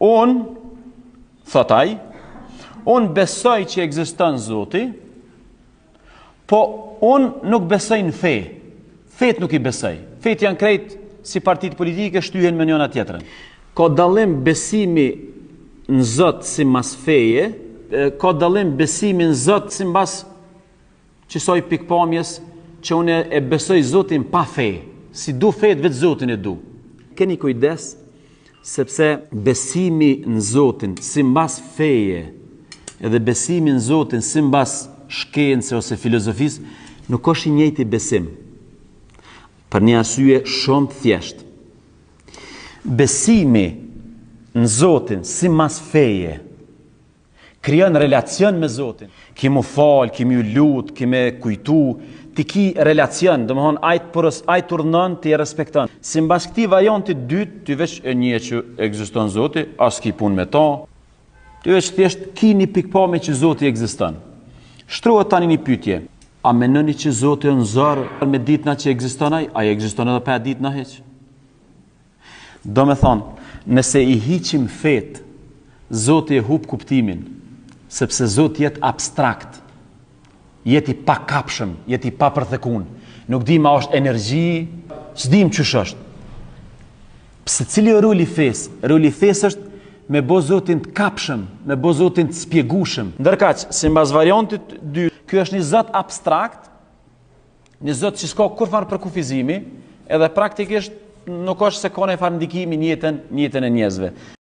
Unë, thot ai, unë besoj që ekziston Zoti, po unë nuk besoj në fe. Fet nuk i besoj. Fet janë krejt si partitë politike shtyhen me njëna tjetrën. Ka dallim besimi në Zot si mas feje, ka dallim besimi në Zot si mbas qësoj pikpamjes që unë e besoj Zotin pa fe. Si du fet, vetë Zotin e du. Keni kujdes, sepse besimi në Zotin si mbas feje edhe besimi në Zotin si mbas shkence ose filozofisë nuk është i njëjti besim. Për një arsye shumë të thjeshtë. Besimi në Zotin si mas feje krijon relacion me Zotin. Ki mu fal, ki mu lut, ki me kujtu, ti ki relacion, domethënë ai të urdhnon, ti e respekton. Si mbas këtij varianti dytë, ty veç e një që ekziston Zoti, as ki punë me ta. Ty veç thjesht ki një pikpamje që Zoti ekziston. Shtrohet tani një pyetje. A menoni që Zoti është zor me ditëna që ekziston ai? Ai ekziston edhe pa ditëna hiç? Do me thonë, nëse i hiqim fet, Zoti e hub kuptimin, sepse Zoti jetë abstrakt, jeti pa kapshëm, jeti pa përthekun, nuk di ma është energji, s'dim qësh është. Pse cili është roli fes? Roli fes është me bo Zotin të kapshëm, me bo Zotin të spjegushëm. Ndërkaq, si mbas variantit 2, ky është një Zot abstrakt, një Zot që s'ka kurfar për kufizimi, edhe praktikisht nuk është se ka një farë ndikimi në jetën e njerëzve.